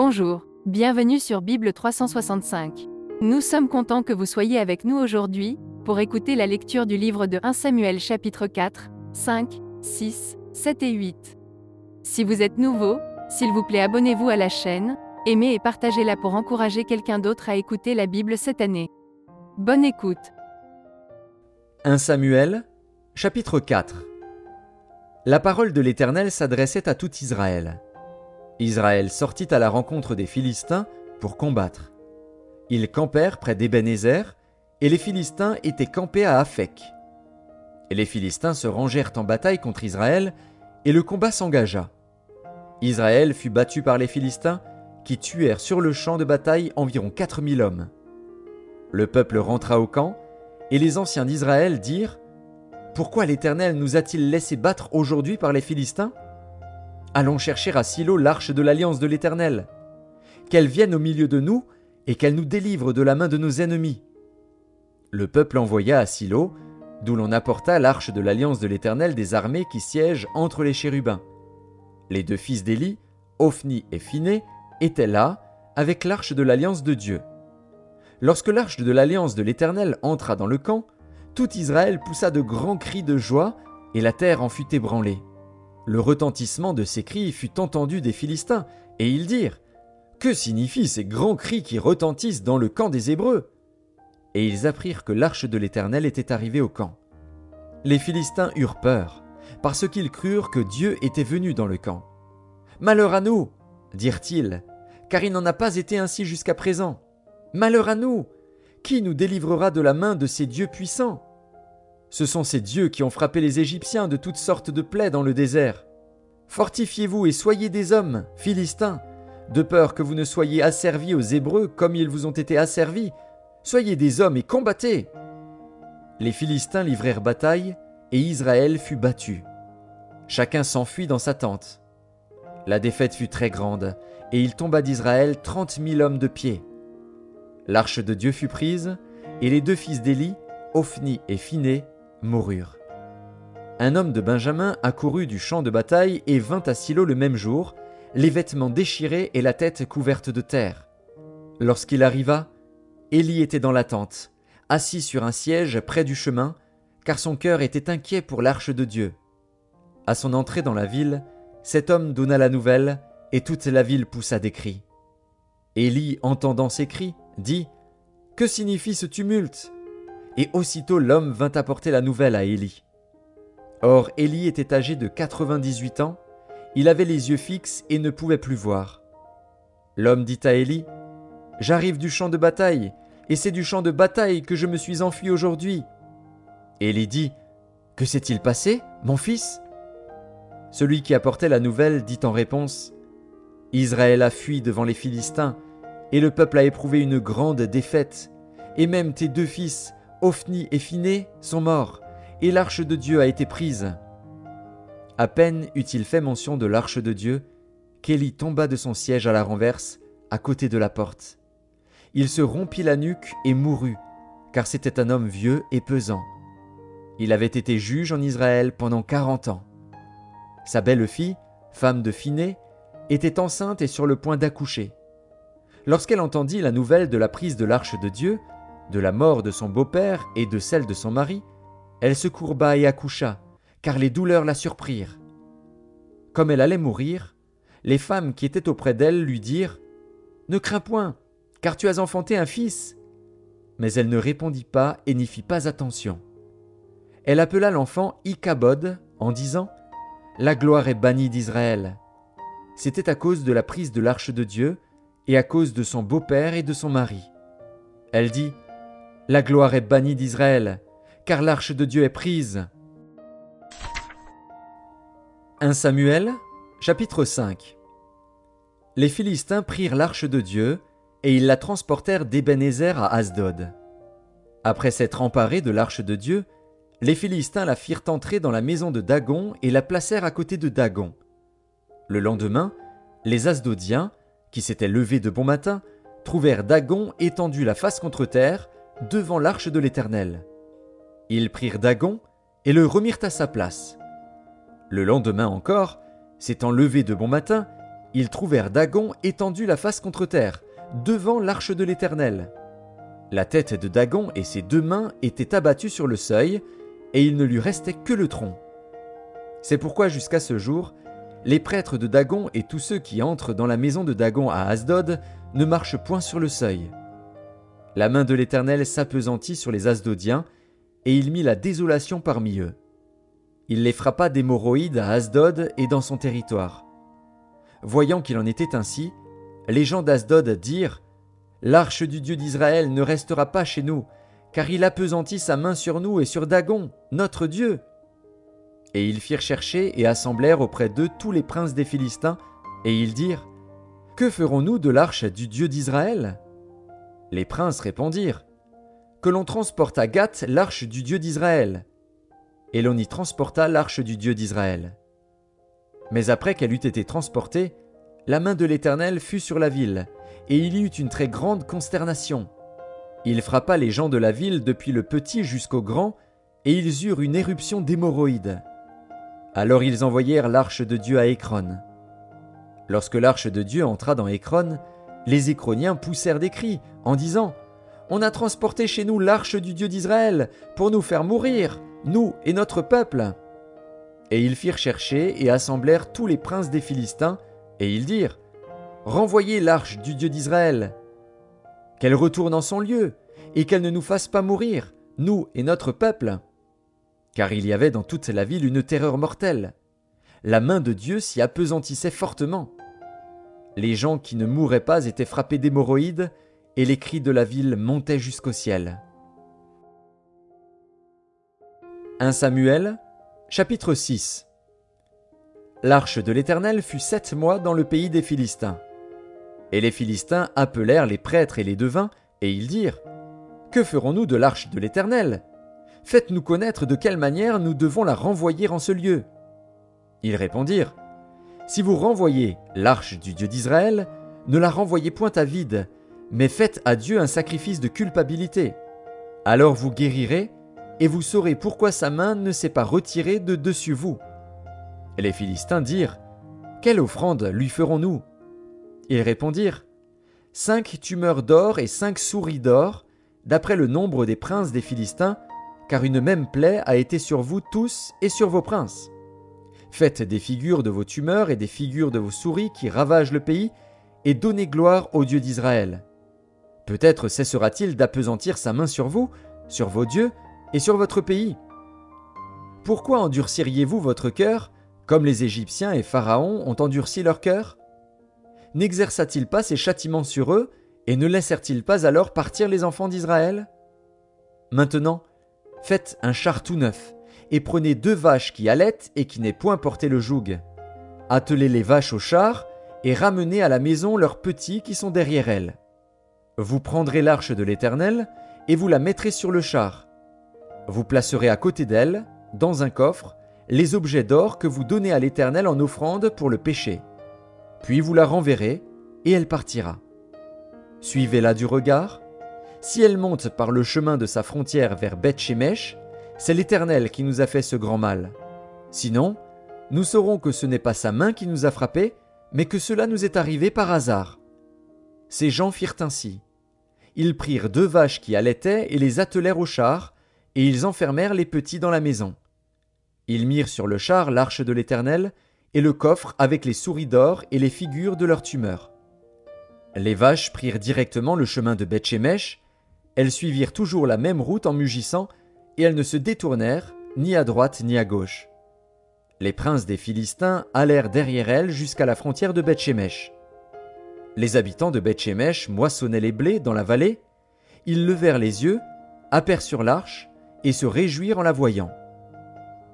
Bonjour, bienvenue sur Bible 365. Nous sommes contents que vous soyez avec nous aujourd'hui, pour écouter la lecture du livre de 1 Samuel chapitre 4, 5, 6, 7 et 8. Si vous êtes nouveau, s'il vous plaît abonnez-vous à la chaîne, aimez et partagez-la pour encourager quelqu'un d'autre à écouter la Bible cette année. Bonne écoute. 1 Samuel, chapitre 4. La parole de l'Éternel s'adressait à tout Israël. Israël sortit à la rencontre des Philistins pour combattre. Ils campèrent près d'Ébénézer, et les Philistins étaient campés à Aphek. Et les Philistins se rangèrent en bataille contre Israël, et le combat s'engagea. Israël fut battu par les Philistins, qui tuèrent sur le champ de bataille environ 4000 hommes. Le peuple rentra au camp, et les anciens d'Israël dirent : « Pourquoi l'Éternel nous a-t-il laissé battre aujourd'hui par les Philistins ? Allons chercher à Silo l'arche de l'alliance de l'Éternel. Qu'elle vienne au milieu de nous, et qu'elle nous délivre de la main de nos ennemis. » Le peuple envoya à Silo, d'où l'on apporta l'arche de l'alliance de l'Éternel des armées qui siègent entre les chérubins. Les deux fils d'Éli, Ophni et Phiné, étaient là, avec l'arche de l'alliance de Dieu. Lorsque l'arche de l'alliance de l'Éternel entra dans le camp, tout Israël poussa de grands cris de joie, et la terre en fut ébranlée. Le retentissement de ces cris fut entendu des Philistins, et ils dirent : « Que signifient ces grands cris qui retentissent dans le camp des Hébreux ?» Et ils apprirent que l'arche de l'Éternel était arrivée au camp. Les Philistins eurent peur, parce qu'ils crurent que Dieu était venu dans le camp. « Malheur à nous !» dirent-ils, car il n'en a pas été ainsi jusqu'à présent. « Malheur à nous ! Qui nous délivrera de la main de ces dieux puissants ? Ce sont ces dieux qui ont frappé les Égyptiens de toutes sortes de plaies dans le désert. Fortifiez-vous et soyez des hommes, Philistins, de peur que vous ne soyez asservis aux Hébreux comme ils vous ont été asservis. Soyez des hommes et combattez !» Les Philistins livrèrent bataille, et Israël fut battu. Chacun s'enfuit dans sa tente. La défaite fut très grande, et il tomba d'Israël 30 000 hommes de pied. L'arche de Dieu fut prise, et les deux fils d'Éli, Ophni et Phiné, moururent. Un homme de Benjamin accourut du champ de bataille et vint à Silo le même jour, les vêtements déchirés et la tête couverte de terre. Lorsqu'il arriva, Éli était dans la tente, assis sur un siège près du chemin, car son cœur était inquiet pour l'arche de Dieu. À son entrée dans la ville, cet homme donna la nouvelle, et toute la ville poussa des cris. Éli, entendant ces cris, dit : « Que signifie ce tumulte ? » Et aussitôt l'homme vint apporter la nouvelle à Éli. Or Éli était âgé de 98 ans, il avait les yeux fixes et ne pouvait plus voir. L'homme dit à Éli : « J'arrive du champ de bataille, et c'est du champ de bataille que je me suis enfui aujourd'hui. » Éli dit : « Que s'est-il passé, mon fils ?» Celui qui apportait la nouvelle dit en réponse : « Israël a fui devant les Philistins, et le peuple a éprouvé une grande défaite, et même tes deux fils, Ophni et Phiné, sont morts, et l'arche de Dieu a été prise. » À peine eut-il fait mention de l'arche de Dieu, qu'Éli tomba de son siège à la renverse, à côté de la porte. Il se rompit la nuque et mourut, car c'était un homme vieux et pesant. Il avait été juge en Israël pendant 40 ans. Sa belle-fille, femme de Phiné, était enceinte et sur le point d'accoucher. Lorsqu'elle entendit la nouvelle de la prise de l'arche de Dieu, de la mort de son beau-père et de celle de son mari, elle se courba et accoucha, car les douleurs la surprirent. Comme elle allait mourir, les femmes qui étaient auprès d'elle lui dirent : « Ne crains point, car tu as enfanté un fils. » Mais elle ne répondit pas et n'y fit pas attention. Elle appela l'enfant Ichabod en disant : « La gloire est bannie d'Israël. » C'était à cause de la prise de l'arche de Dieu et à cause de son beau-père et de son mari. Elle dit : « La gloire est bannie d'Israël, car l'arche de Dieu est prise. » 1 Samuel, chapitre 5. Les Philistins prirent l'arche de Dieu, et ils la transportèrent d'Ébénézer à Asdod. Après s'être emparés de l'arche de Dieu, les Philistins la firent entrer dans la maison de Dagon et la placèrent à côté de Dagon. Le lendemain, les Asdodiens, qui s'étaient levés de bon matin, trouvèrent Dagon étendu la face contre terre, devant l'arche de l'Éternel. Ils prirent Dagon et le remirent à sa place. Le lendemain encore, s'étant levés de bon matin, ils trouvèrent Dagon étendu la face contre terre, devant l'arche de l'Éternel. La tête de Dagon et ses 2 mains étaient abattues sur le seuil, et il ne lui restait que le tronc. C'est pourquoi jusqu'à ce jour, les prêtres de Dagon et tous ceux qui entrent dans la maison de Dagon à Asdod ne marchent point sur le seuil. La main de l'Éternel s'appesantit sur les Asdodiens, et il mit la désolation parmi eux. Il les frappa d'hémorroïdes à Asdod et dans son territoire. Voyant qu'il en était ainsi, les gens d'Asdod dirent « L'arche du Dieu d'Israël ne restera pas chez nous, car il appesantit sa main sur nous et sur Dagon, notre Dieu. » Et ils firent chercher et assemblèrent auprès d'eux tous les princes des Philistins, et ils dirent « Que ferons-nous de l'arche du Dieu d'Israël » Les princes répondirent « Que l'on transporte à Gath l'arche du Dieu d'Israël. » Et l'on y transporta l'arche du Dieu d'Israël. Mais après qu'elle eut été transportée, la main de l'Éternel fut sur la ville, et il y eut une très grande consternation. Il frappa les gens de la ville depuis le petit jusqu'au grand, et ils eurent une éruption d'hémorroïdes. Alors ils envoyèrent l'arche de Dieu à Écron. Lorsque l'arche de Dieu entra dans Écron, les Écroniens poussèrent des cris, en disant « On a transporté chez nous l'arche du Dieu d'Israël, pour nous faire mourir, nous et notre peuple. » Et ils firent chercher et assemblèrent tous les princes des Philistins, et ils dirent « Renvoyez l'arche du Dieu d'Israël, qu'elle retourne en son lieu, et qu'elle ne nous fasse pas mourir, nous et notre peuple. » Car il y avait dans toute la ville une terreur mortelle. La main de Dieu s'y appesantissait fortement. Les gens qui ne mouraient pas étaient frappés d'hémorroïdes, et les cris de la ville montaient jusqu'au ciel. 1 Samuel, chapitre 6. L'arche de l'Éternel fut 7 mois dans le pays des Philistins. Et les Philistins appelèrent les prêtres et les devins, et ils dirent « Que ferons-nous de l'arche de l'Éternel ? Faites-nous connaître de quelle manière nous devons la renvoyer en ce lieu. » Ils répondirent « Si vous renvoyez l'arche du Dieu d'Israël, ne la renvoyez point à vide, mais faites à Dieu un sacrifice de culpabilité. Alors vous guérirez, et vous saurez pourquoi sa main ne s'est pas retirée de dessus vous. » Les Philistins dirent « Quelle offrande lui ferons-nous » Ils répondirent « 5 tumeurs d'or et 5 souris d'or, d'après le nombre des princes des Philistins, car une même plaie a été sur vous tous et sur vos princes. Faites des figures de vos tumeurs et des figures de vos souris qui ravagent le pays, et donnez gloire au Dieu d'Israël. Peut-être cessera-t-il d'appesantir sa main sur vous, sur vos dieux et sur votre pays. Pourquoi endurciriez-vous votre cœur, comme les Égyptiens et Pharaon ont endurci leur cœur? N'exerça-t-il pas ses châtiments sur eux, et ne laissèrent-ils pas alors partir les enfants d'Israël? Maintenant, faites un char tout neuf, et prenez 2 vaches qui allaitent et qui n'aient point porté le joug. Attelez les vaches au char, et ramenez à la maison leurs petits qui sont derrière elles. Vous prendrez l'arche de l'Éternel, et vous la mettrez sur le char. Vous placerez à côté d'elle, dans un coffre, les objets d'or que vous donnez à l'Éternel en offrande pour le péché. Puis vous la renverrez, et elle partira. Suivez-la du regard. Si elle monte par le chemin de sa frontière vers Beth-Shemesh, c'est l'Éternel qui nous a fait ce grand mal. Sinon, nous saurons que ce n'est pas sa main qui nous a frappés, mais que cela nous est arrivé par hasard. » Ces gens firent ainsi. Ils prirent 2 vaches qui allaitaient et les attelèrent au char, et ils enfermèrent les petits dans la maison. Ils mirent sur le char l'arche de l'Éternel, et le coffre avec les souris d'or et les figures de leurs tumeurs. Les vaches prirent directement le chemin de Beth-Shemesh, elles suivirent toujours la même route en mugissant, et elles ne se détournèrent ni à droite ni à gauche. Les princes des Philistins allèrent derrière elles jusqu'à la frontière de Beth-Shemesh. Les habitants de Beth-Shemesh moissonnaient les blés dans la vallée, ils levèrent les yeux, aperçurent l'arche, et se réjouirent en la voyant.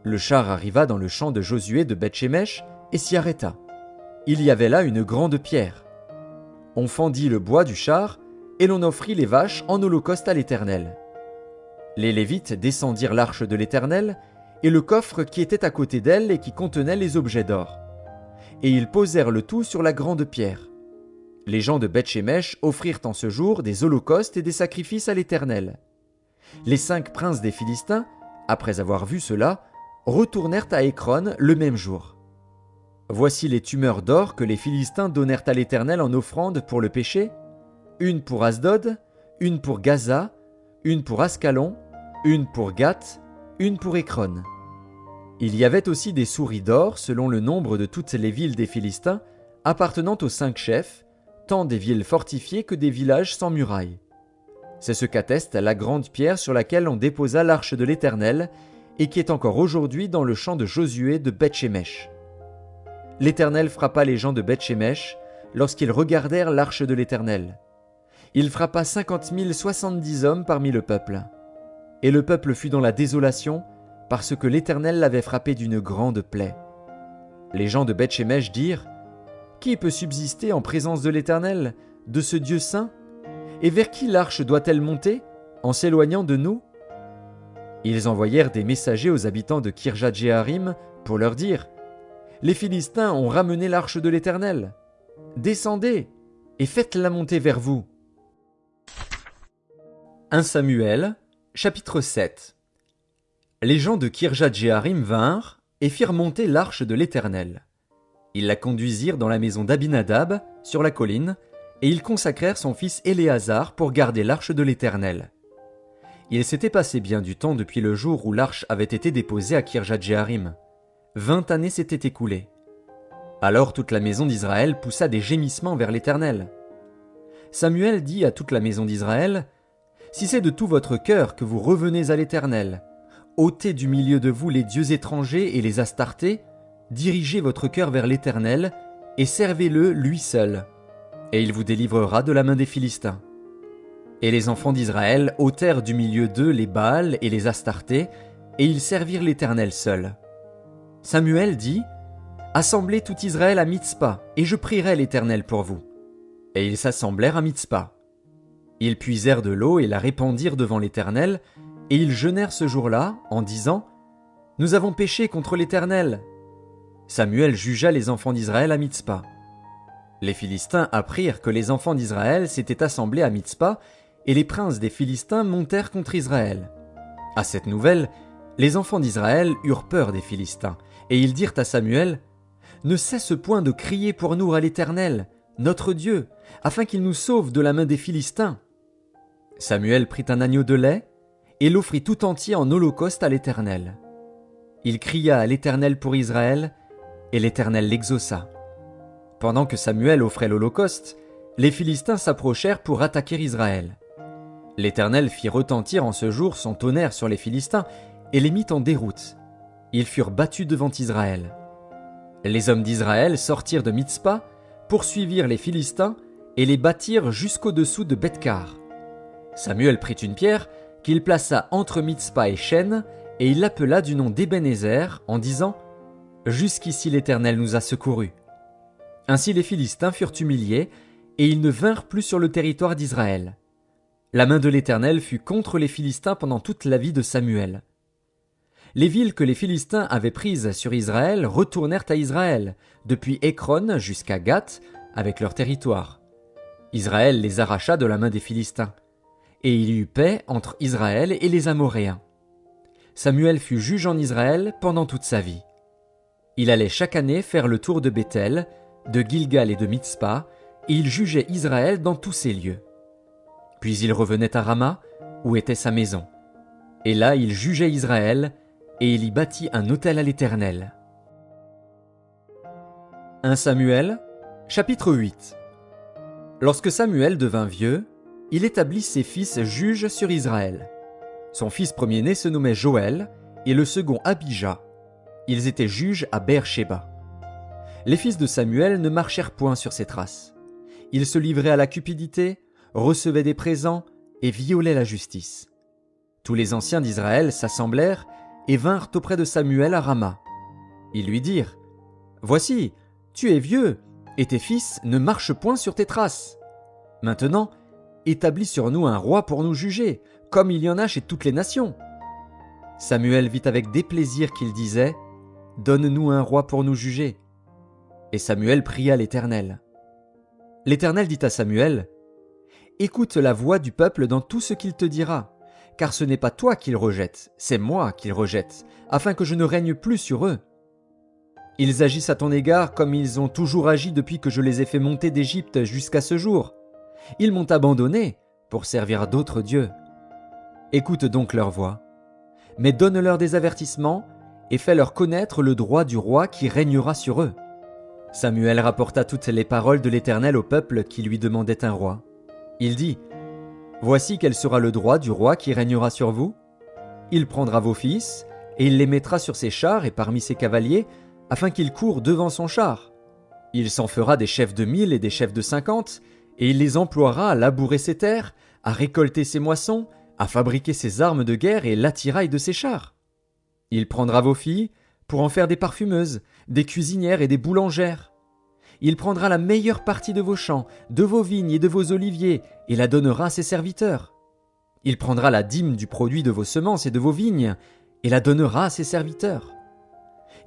Le char arriva dans le champ de Josué de Beth-Shemesh et s'y arrêta. Il y avait là une grande pierre. On fendit le bois du char, et l'on offrit les vaches en holocauste à l'Éternel. Les Lévites descendirent l'arche de l'Éternel, et le coffre qui était à côté d'elle et qui contenait les objets d'or. Et ils posèrent le tout sur la grande pierre. Les gens de Beth-Shemesh offrirent en ce jour des holocaustes et des sacrifices à l'Éternel. Les 5 princes des Philistins, après avoir vu cela, retournèrent à Écron le même jour. Voici les tumeurs d'or que les Philistins donnèrent à l'Éternel en offrande pour le péché, une pour Asdod, une pour Gaza, une pour Ascalon, une pour Gath, une pour Écron. Il y avait aussi des souris d'or selon le nombre de toutes les villes des Philistins, appartenant aux 5 chefs, tant des villes fortifiées que des villages sans murailles. C'est ce qu'atteste la grande pierre sur laquelle on déposa l'arche de l'Éternel, et qui est encore aujourd'hui dans le champ de Josué de Beth-Shemesh. L'Éternel frappa les gens de Beth-Shemesh lorsqu'ils regardèrent l'arche de l'Éternel. Il frappa 50 070 hommes parmi le peuple. Et le peuple fut dans la désolation, parce que l'Éternel l'avait frappé d'une grande plaie. Les gens de Beth-Shemesh dirent : Qui peut subsister en présence de l'Éternel, de ce Dieu saint ? Et vers qui l'arche doit-elle monter, en s'éloignant de nous ? Ils envoyèrent des messagers aux habitants de Kirjat-Jéarim pour leur dire : Les Philistins ont ramené l'arche de l'Éternel. Descendez et faites-la monter vers vous. 1 Samuel, chapitre 7. Les gens de Kirjat-Jéarim vinrent et firent monter l'arche de l'Éternel. Ils la conduisirent dans la maison d'Abinadab, sur la colline, et ils consacrèrent son fils Éléazar pour garder l'arche de l'Éternel. Il s'était passé bien du temps depuis le jour où l'arche avait été déposée à Kirjat-Jéarim. 20 années s'étaient écoulées. Alors toute la maison d'Israël poussa des gémissements vers l'Éternel. Samuel dit à toute la maison d'Israël : Si c'est de tout votre cœur que vous revenez à l'Éternel, ôtez du milieu de vous les dieux étrangers et les Astartés, dirigez votre cœur vers l'Éternel et servez-le lui seul, et il vous délivrera de la main des Philistins. Et les enfants d'Israël ôtèrent du milieu d'eux les Baals et les Astartés, et ils servirent l'Éternel seul. Samuel dit : Assemblez tout Israël à Mitzpa, et je prierai l'Éternel pour vous. Et ils s'assemblèrent à Mitzpa. Ils puisèrent de l'eau et la répandirent devant l'Éternel, et ils jeûnèrent ce jour-là, en disant : Nous avons péché contre l'Éternel. Samuel jugea les enfants d'Israël à Mitzpa. Les Philistins apprirent que les enfants d'Israël s'étaient assemblés à Mitzpa, et les princes des Philistins montèrent contre Israël. À cette nouvelle, les enfants d'Israël eurent peur des Philistins, et ils dirent à Samuel : Ne cesse point de crier pour nous à l'Éternel, notre Dieu, afin qu'il nous sauve de la main des Philistins. Samuel prit un agneau de lait, et l'offrit tout entier en holocauste à l'Éternel. Il cria à l'Éternel pour Israël, et l'Éternel l'exauça. Pendant que Samuel offrait l'holocauste, les Philistins s'approchèrent pour attaquer Israël. L'Éternel fit retentir en ce jour son tonnerre sur les Philistins et les mit en déroute. Ils furent battus devant Israël. Les hommes d'Israël sortirent de Mitzpa, poursuivirent les Philistins et les battirent jusqu'au-dessous de Bethkar. Samuel prit une pierre qu'il plaça entre Mitzpa et Shen, et il l'appela du nom d'Ébenézer en disant : Jusqu'ici l'Éternel nous a secourus. Ainsi les Philistins furent humiliés, et ils ne vinrent plus sur le territoire d'Israël. La main de l'Éternel fut contre les Philistins pendant toute la vie de Samuel. Les villes que les Philistins avaient prises sur Israël retournèrent à Israël, depuis Écron jusqu'à Gath, avec leur territoire. Israël les arracha de la main des Philistins. Et il y eut paix entre Israël et les Amoréens. Samuel fut juge en Israël pendant toute sa vie. Il allait chaque année faire le tour de Béthel, de Gilgal et de Mitzpa, et il jugeait Israël dans tous ces lieux. Puis il revenait à Rama, où était sa maison. Et là il jugeait Israël, et il y bâtit un autel à l'Éternel. 1 Samuel, chapitre 8. Lorsque Samuel devint vieux, il établit ses fils juges sur Israël. Son fils premier-né se nommait Joël, et le second Abijah. Ils étaient juges à Beer-Shéba. Les fils de Samuel ne marchèrent point sur ses traces. Ils se livraient à la cupidité, recevaient des présents et violaient la justice. Tous les anciens d'Israël s'assemblèrent et vinrent auprès de Samuel à Rama. Ils lui dirent : Voici, tu es vieux, et tes fils ne marchent point sur tes traces. Maintenant, établis sur nous un roi pour nous juger, comme il y en a chez toutes les nations. Samuel vit avec déplaisir qu'il disait : Donne-nous un roi pour nous juger. Et Samuel pria l'Éternel. L'Éternel dit à Samuel : Écoute la voix du peuple dans tout ce qu'il te dira, car ce n'est pas toi qu'il rejette, c'est moi qu'il rejette, afin que je ne règne plus sur eux. Ils agissent à ton égard comme ils ont toujours agi depuis que je les ai fait monter d'Égypte jusqu'à ce jour. Ils m'ont abandonné pour servir d'autres dieux. Écoute donc leur voix, mais donne-leur des avertissements et fais-leur connaître le droit du roi qui régnera sur eux. » Samuel rapporta toutes les paroles de l'Éternel au peuple qui lui demandait un roi. Il dit : « Voici quel sera le droit du roi qui régnera sur vous. Il prendra vos fils, et il les mettra sur ses chars et parmi ses cavaliers, afin qu'ils courent devant son char. Il s'en fera des chefs de 1000 et des chefs de 50, et il les emploiera à labourer ses terres, à récolter ses moissons, à fabriquer ses armes de guerre et l'attirail de ses chars. Il prendra vos filles pour en faire des parfumeuses, des cuisinières et des boulangères. Il prendra la meilleure partie de vos champs, de vos vignes et de vos oliviers, et la donnera à ses serviteurs. Il prendra la dîme du produit de vos semences et de vos vignes, et la donnera à ses serviteurs.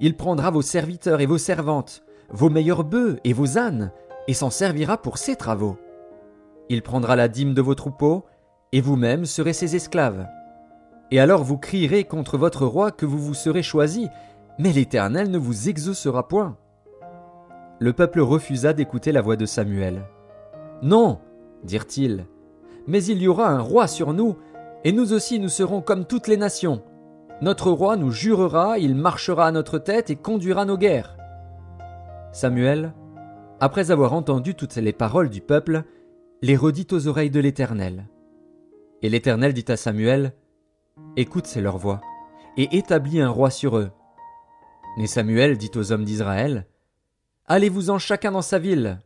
Il prendra vos serviteurs et vos servantes, vos meilleurs bœufs et vos ânes, et s'en servira pour ses travaux. Il prendra la dîme de vos troupeaux, et vous-même serez ses esclaves. Et alors vous crierez contre votre roi que vous vous serez choisi, mais l'Éternel ne vous exaucera point. » Le peuple refusa d'écouter la voix de Samuel. « Non, dirent-ils, mais il y aura un roi sur nous, et nous aussi nous serons comme toutes les nations. Notre roi nous jurera, il marchera à notre tête et conduira nos guerres. » Samuel, après avoir entendu toutes les paroles du peuple, les redit aux oreilles de l'Éternel. Et l'Éternel dit à Samuel : « Écoute leur voix, et établis un roi sur eux. » Mais Samuel dit aux hommes d'Israël : « Allez-vous-en chacun dans sa ville,